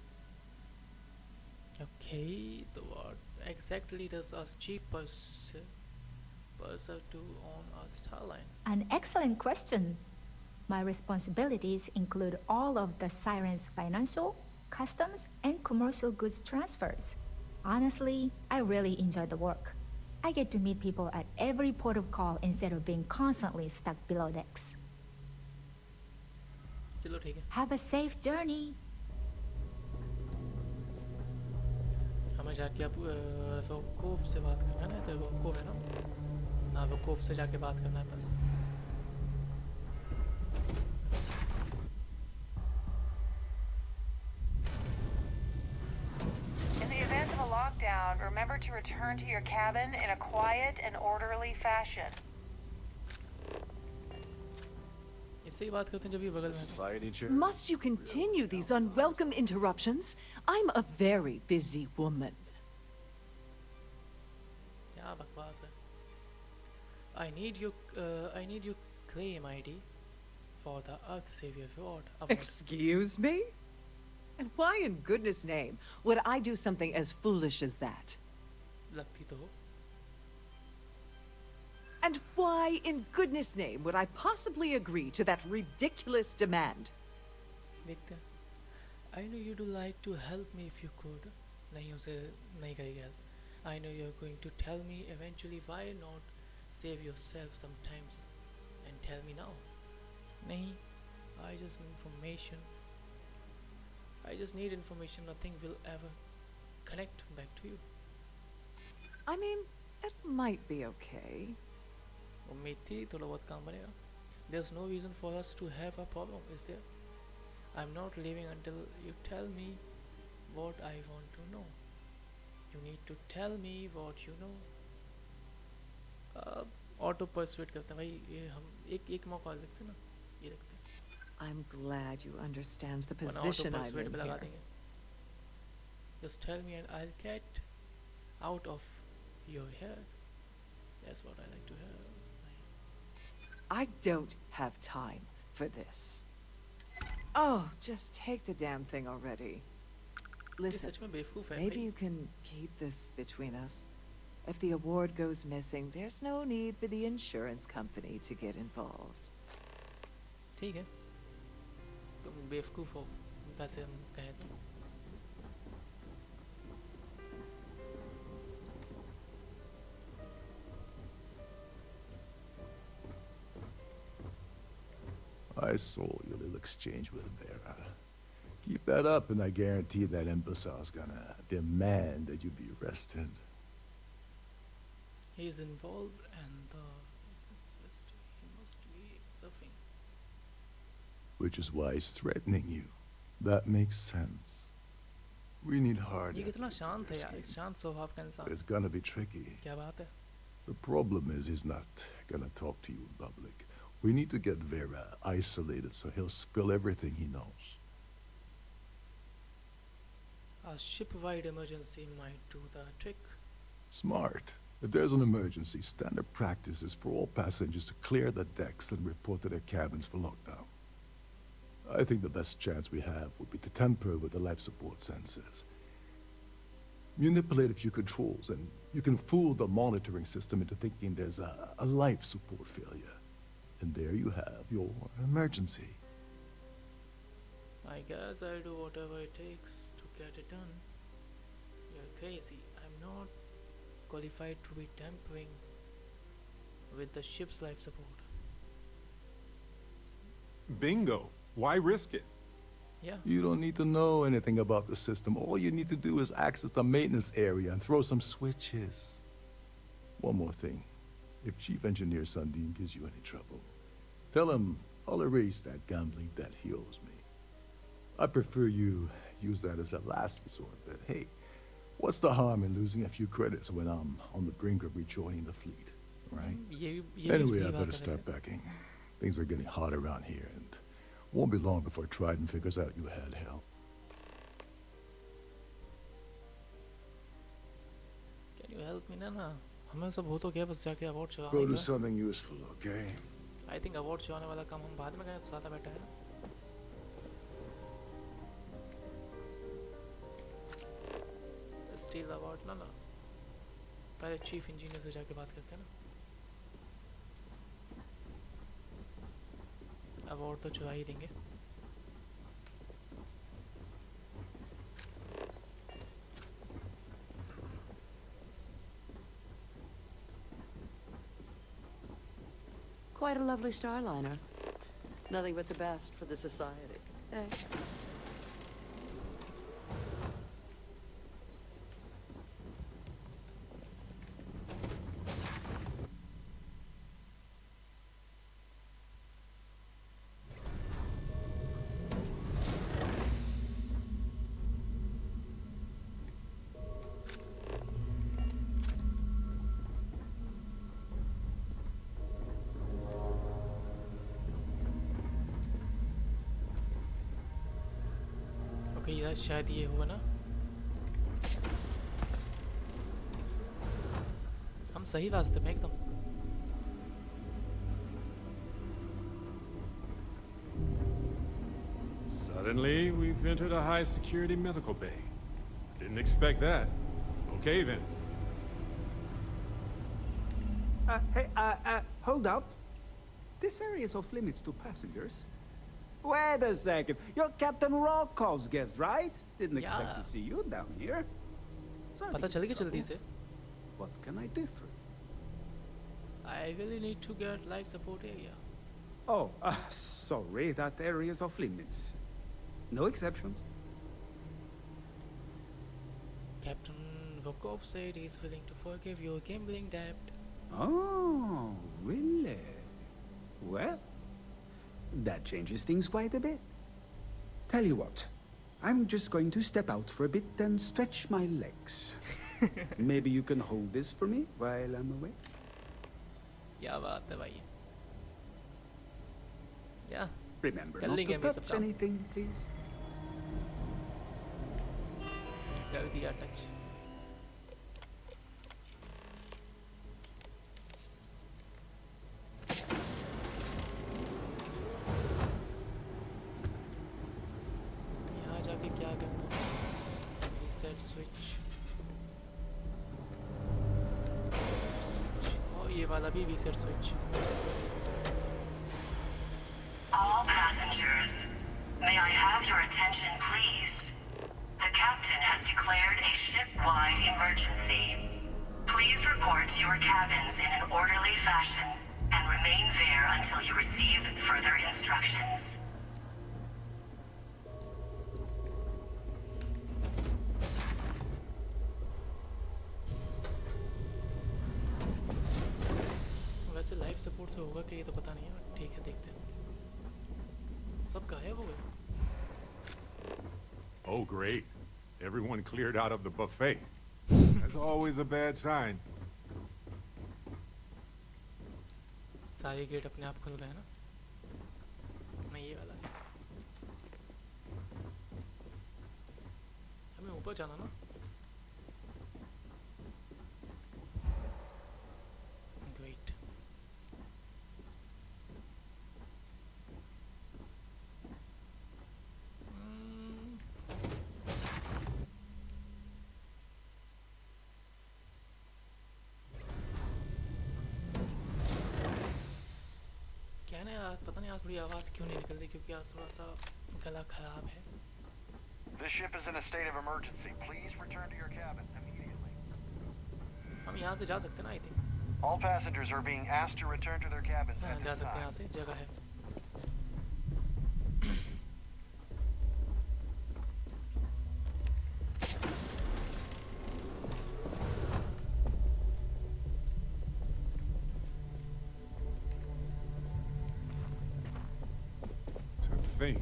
Okay, so what exactly does us chief purser do on our Starline? An excellent question. My responsibilities include all of the Siren's financial, customs, and commercial goods transfers. Honestly, I really enjoy the work. I get to meet people at every port of call instead of being constantly stuck below decks. चलो ठीक है. Have a safe journey. हमें जाके अब वकोफ से बात करना है ना. तो वकोफ है ना. हाँ वकोफ से जाके बात करना है बस. In the event of a lockdown, remember to return to your cabin in a quiet and orderly fashion. इससे ही बात करते हैं जब ये बगल में. Society chair? Must you continue these unwelcome interruptions? I'm a very busy woman. क्या बकवास है. I need your claim ID for the Earth Savior Award. Excuse me? And why in goodness name would I do something as foolish as that? लगती तो हो. And why in goodness name would I possibly agree to that ridiculous demand? देखते हैं. I know you'd like to help me if you could. नहीं उसे नहीं करेगी help. I know you're going to tell me eventually. Why not save yourself sometimes and tell me now? नहीं. I just need information. I just need information. Nothing will ever connect back to you. I mean, it might be okay. उम्मीद थी थोड़ा बहुत काम बनेगा. There's no reason for us to have a problem, is there? I'm not leaving until you tell me what I want to know. You need to tell me what you know. Auto persuade करते हैं भाई. ये हम एक मौका देखते हैं ना. ये देखते हैं. I'm glad you understand the वरना position auto I'm persuade in पे लगा here. देंगे. Just tell me and I'll get out of your hair. That's what I like to hear. I don't have time for this. Oh, just take the damn thing already. Listen, सच में बेवकूफ है maybe भाई. you can keep this between us. If the award goes missing, there's no need for the insurance company to get involved. ठीक है. तुम बेवकूफ हो. वैसे हम कहें तो. I saw your little exchange with Vera. Keep that up and I guarantee that Embassar's gonna demand that you be arrested. He is involved and he must be bluffing. Which is why he's threatening you. That makes sense. We need hard ये कितना evidence of शांत है your यार. scheme. शांत स्वभाव का इंसान. It's gonna be tricky. क्या बात है? The problem is he's not gonna talk to you in public. We need to get Vera isolated so he'll spill everything he knows. A ship-wide emergency might do the trick. Smart. If there's an emergency, standard practice is for all passengers to clear the decks and report to their cabins for lockdown. I think the best chance we have would be to tamper with the life support sensors. Manipulate a few controls and you can fool the monitoring system into thinking there's a life support failure. And there you have your emergency. I guess I'll do whatever it takes to get it done. You're crazy. I'm not qualified to be tampering with the ship's life support. Bingo. Why risk it? Yeah. You don't need to know anything about the system. All you need to do is access the maintenance area and throw some switches. One more thing. If Chief Engineer Sundin gives you any trouble, tell him I'll erase that gambling debt he owes me. I prefer you use that as a last resort, but hey, what's the harm in losing a few credits when I'm on the brink of rejoining the fleet, right? Anyway, I better start packing. Things are getting hot around here, and won't be long before Trident figures out you had hell. Can you help me, Nana? हमें सब हो तो गया बस जाके award show. Go do something useful, okay? I think award show आने वाला काम हम बाद में करें तो ज़्यादा बेटर है ना. स्टील अवार्ड ना पहले चीफ इंजीनियर से जाके बात करते हैं ना. अवार्ड तो चुरा ही देंगे. Quite a lovely starliner. Nothing but the best for the society. Eh? यार शायद ये हुआ ना. हम सही रास्ते पे एकदम. Suddenly, we've entered a high-security medical bay. Didn't expect that. Okay, then. Hold up. This area is off limits to passengers. Wait a second. You're Captain Rokov's guest, right? Didn't expect to see you down here. पता चल गया जल्दी से. What can I do for you? I really need to get life support area. Oh, sorry. That area is off limits. No exceptions. Captain Rokov said he's willing to forgive your gambling debt. Oh, really? Well, that changes things quite a bit. Tell you what, I'm just going to step out for a bit and stretch my legs. Maybe you can hold this for me while I'm away? क्या बात है भाई? Yeah. Remember not to touch anything, please. कर दिया touch. यहाँ जाके क्या करना? Reset switch. और ये वाला भी reset switch. All passengers, may I have your attention, please? The captain has declared a ship-wide emergency. Please report to your cabins in an orderly fashion and remain there until you receive further instructions. वैसे life support से होगा कि ये तो पता नहीं है, ठीक है देखते हैं. सब गायब हो गए. Oh, great. Everyone cleared out of the buffet. That's always a bad sign. सारे गेट अपने आप खुल गए ना? नहीं ये वाला है. हमें ऊपर जाना ना? Great. क्या ना यार, पता नहीं आज थोड़ी आवाज़ क्यों नहीं निकल रही, क्योंकि आज थोड़ा सा गला खराब है. This ship is in a state of emergency. Please return to your cabin immediately. हम यहाँ से जा सकते हैं ना? I think. All passengers are being asked to return to their cabins हाँ at जा this सकते हैं, यहाँ time. से जगह है.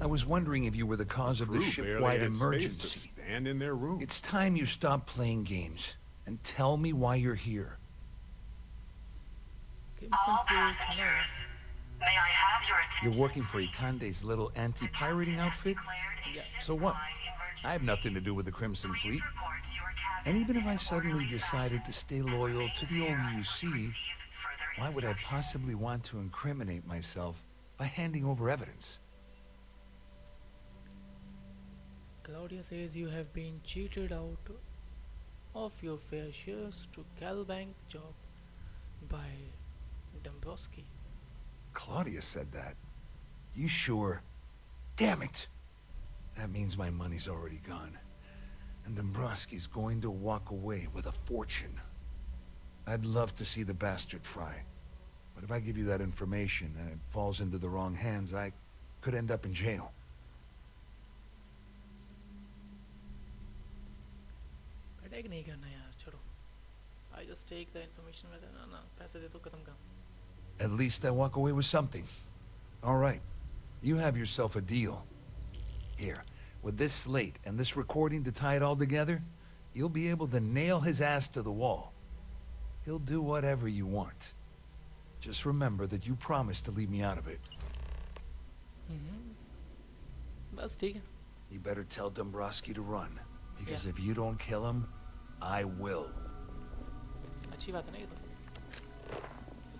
I was wondering if you were the cause of the Crew barely ship-wide had space to emergency. stand in their room. It's time you stop playing games and tell me why you're here. All passengers, may I have your attention? You're working for Ikande's little anti-pirating outfit? Yeah. So what? I have nothing to do with the Crimson Fleet. And even if I suddenly decided to stay loyal to the old UC, why would I possibly want to incriminate myself by handing over evidence? Claudia says you have been cheated out of your fair shares to Calbank job by Dombrowski. Claudia said that. You sure? Damn it! That means my money's already gone. And Dombrowski's going to walk away with a fortune. I'd love to see the bastard fry. But if I give you that information and it falls into the wrong hands, I could end up in jail. Attack नहीं करना यार, छोड़ो. I just take the information with ना ना पैसे दे तो खत्म काम. At least I walk away with something. All right. You have yourself a deal. Here, with this slate and this recording to tie it all together, you'll be able to nail his ass to the wall. He'll do whatever you want. Just remember that you promised to leave me out of it. बस ठीक है. You better tell Dombrowski to run, because if you don't kill him, I will. अच्छी बात है ना ये तो.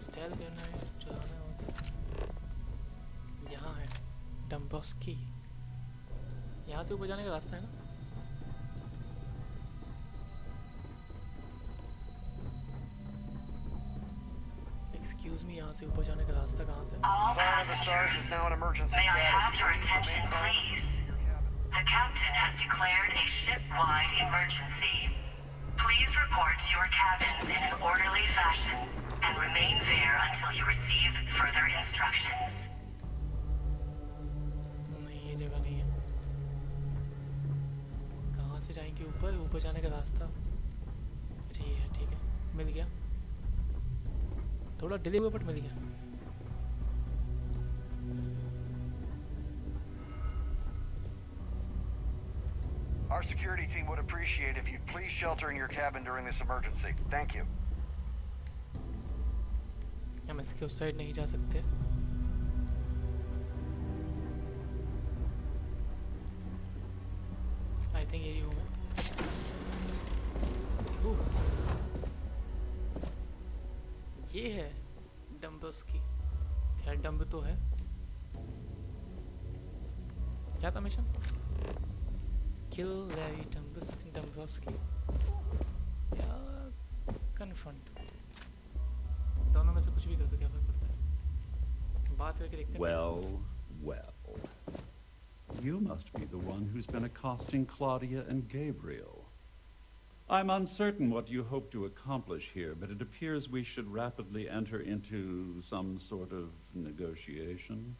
Style करना है, चलाना होता है. यहाँ है डम्बोस्की. यहाँ से ऊपर जाने का रास्ता है ना? Excuse me, यहाँ से ऊपर जाने का रास्ता कहाँ से? All passengers, may I have your attention, please? The captain has declared a ship-wide emergency. Please report to your cabins in an orderly fashion and remain there until you receive further instructions. नहीं ये जगह नहीं है. कहाँ से जाएंगे ऊपर? ऊपर जाने का रास्ता. मिल गया, थोड़ा डिले हुआ बट मिल गया। Our security team would appreciate if you'd please shelter in your cabin during this emergency. Thank you. हम इसके उस साइड नहीं जा सकते। आई थिंक यही हूँ मैं। ये है डम्बस की, खैर डम्ब तो है। क्या था मिशन? किल लैरी डम्बस्की या कन्फ्रंट, दोनों में से कुछ भी कर दो, क्या फर्क पड़ता है? बात करके देखते हैं। Well. You must be the one who's been accosting Claudia and Gabriel. I'm uncertain what you hope to accomplish here, but it appears we should rapidly enter into some sort of negotiation.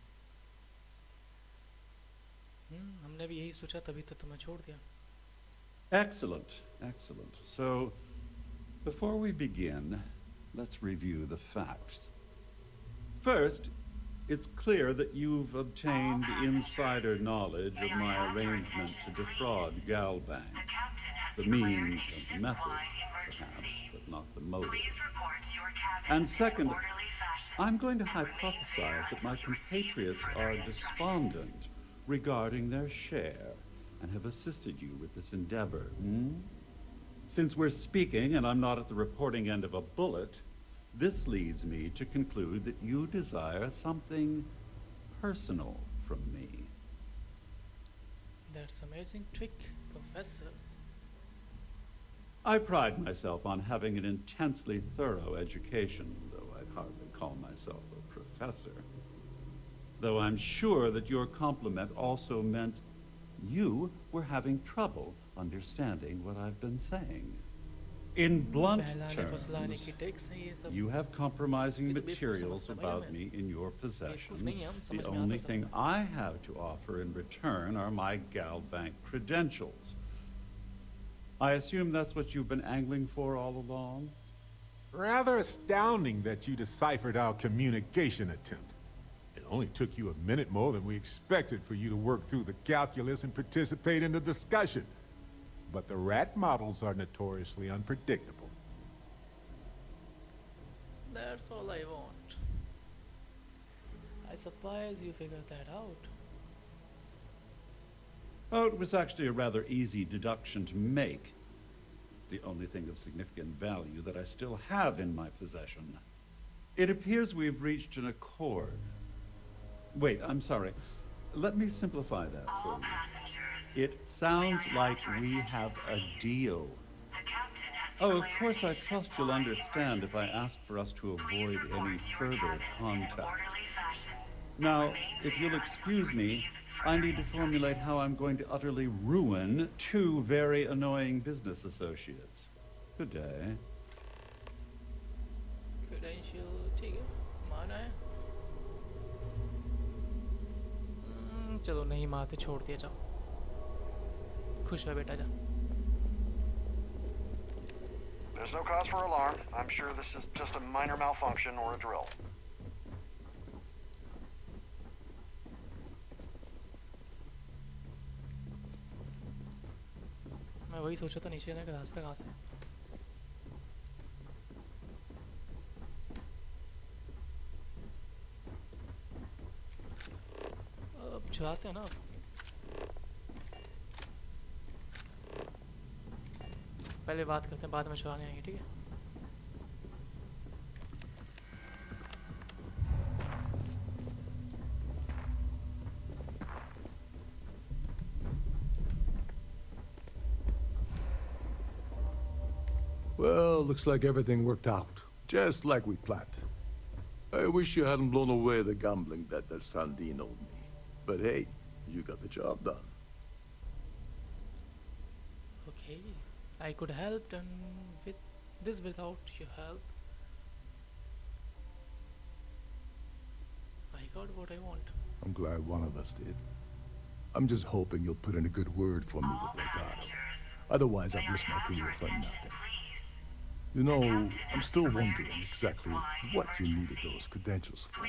हमने भी यही सोचा, तभी तो तुम्हें छोड़ दिया। Excellent. So, before we begin, let's review the facts. First, it's clear that you've obtained insider knowledge of my arrangement to defraud Galbank. The means and the method, perhaps, but not the motive. And second, I'm going to hypothesize that my compatriots are despondent regarding their share and have assisted you with this endeavor. Since we're speaking and I'm not at the reporting end of a bullet, this leads me to conclude that you desire something personal from me. That's amazing trick, Professor. I pride myself on having an intensely thorough education, though I'd hardly call myself a professor. Though I'm sure that your compliment also meant you were having trouble understanding what I've been saying. In blunt terms, you have compromising materials about me in your possession. The only thing I have to offer in return are my Galbank credentials. I assume that's what you've been angling for all along? Rather astounding that you deciphered our communication attempt. It only took you a minute more than we expected for you to work through the calculus and participate in the discussion. But the rat models are notoriously unpredictable. That's all I want. I suppose you figured that out. Oh, it was actually a rather easy deduction to make. It's the only thing of significant value that I still have in my possession. It appears we've reached an accord. Wait, I'm sorry. Let me simplify that for you. It sounds like we have a deal. Oh, of course, I trust you'll understand if I ask for us to avoid any further contact. Now, if you'll excuse me, I need to formulate how I'm going to utterly ruin two very annoying business associates. Good day. Credential, ठीक है, माना है। चलो नहीं मारते, छोड़ दिया, जाओ। खुश है बेटा, जा। There's no cause for alarm. I'm sure this is just a minor malfunction or a drill. मैं वही सोचा था, नीचे जाने का रास्ता कहाँ से? अब जाते हैं ना। पहले बात करते हैं, बाद में चुराने आएंगे, ठीक है? Well, looks like everything worked out, just like we planned. I wish you hadn't blown away the gambling bet that Sandine owed me. But hey, you got the job done. Okay, I could help done with this without your help. I got what I want. I'm glad one of us did. I'm just hoping you'll put in a good word for me with Delgado. Otherwise, I've risked my career for nothing. You know, I'm still wondering exactly what you needed those credentials for.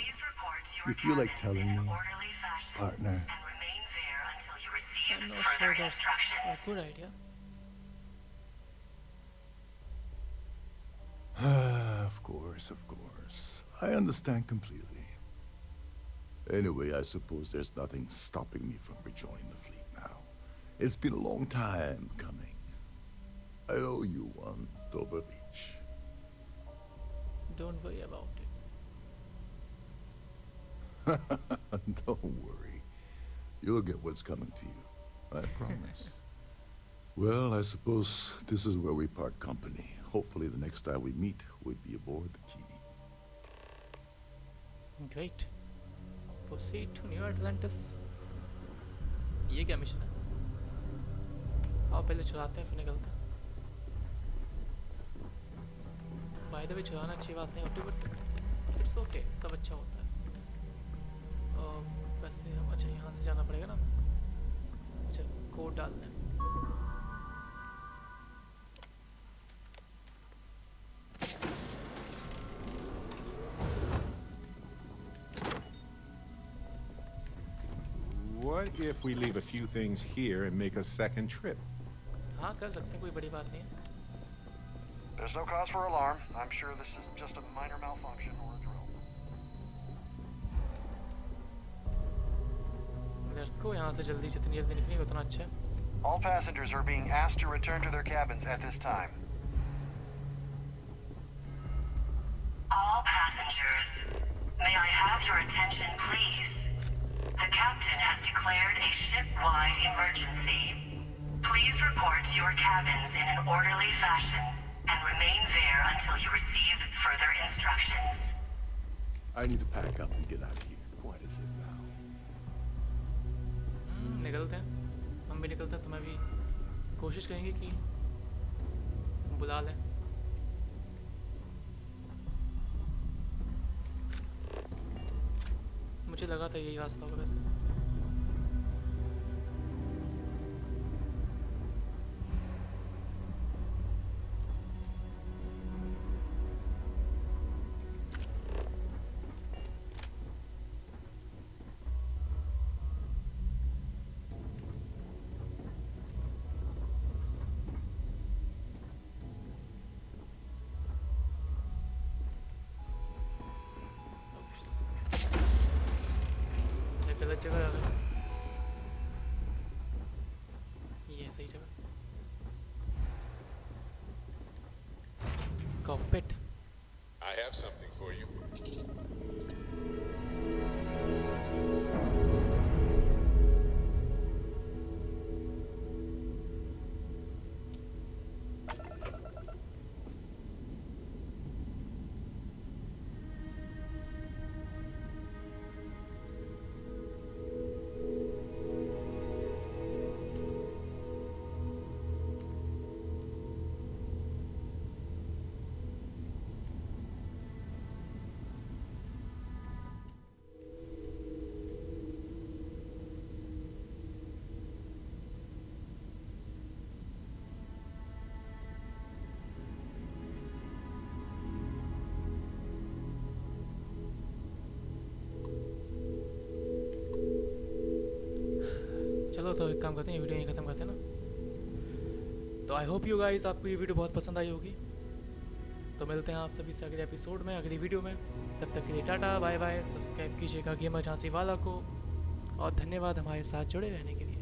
You feel like telling me, partner? I'm not sure that's a good idea. Of course, of course. I understand completely. Anyway, I suppose there's nothing stopping me from rejoining the fleet now. It's been a long time coming. I owe you one, Dover Beach. Don't worry about it. Don't worry. You'll get what's coming to you. I promise. Well, I suppose this is where we part company. Hopefully the next time we meet, we'll be aboard the Key. Great. Proceed to New Atlantis. ये क्या mission है? आओ पहले चुराते हैं फिर निकलते हैं. By the way, चुराना अच्छी बात नहीं होती, but it's okay. सब अच्छा होता है. वैसे हम अच्छा यहाँ से जाना पड़ेगा ना. अच्छा कोड डाल दें. What if we leave a few things here and make a second trip? हाँ कर सकते हैं, कोई बड़ी बात नहीं है. There's no cause for alarm. I'm sure this is just a minor malfunction or a drill. Let's go. यहाँ से जल्दी जितनी जल्दी निकलेंगे उतना अच्छा है. All passengers are being asked to return to their cabins at this time. All passengers, may I have your attention, please? The captain has declared a ship-wide emergency. Please report to your cabins in an orderly fashion and remain there until you receive further instructions. I need to pack up and get out of here. Quite as it now. निकलते हैं. हम भी निकलते हैं, तो मैं भी कोशिश करेंगे कि बुला लें. मुझे लगा था यही रास्ता होगा वैसे. गलत जगह आ गए. ये सही जगह. Cockpit. I have something for you. चलो तो एक काम करते हैं, वीडियो यहीं ख़त्म करते हैं ना. तो आई होप यू गाइस आपको ये वीडियो बहुत पसंद आई होगी. तो मिलते हैं आप सभी से अगले एपिसोड में, अगली वीडियो में. तब तक के लिए टाटा बाय बाय. सब्सक्राइब कीजिएगा गेमर झांसीवाला को, और धन्यवाद हमारे साथ जुड़े रहने के लिए.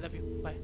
Love you, bye.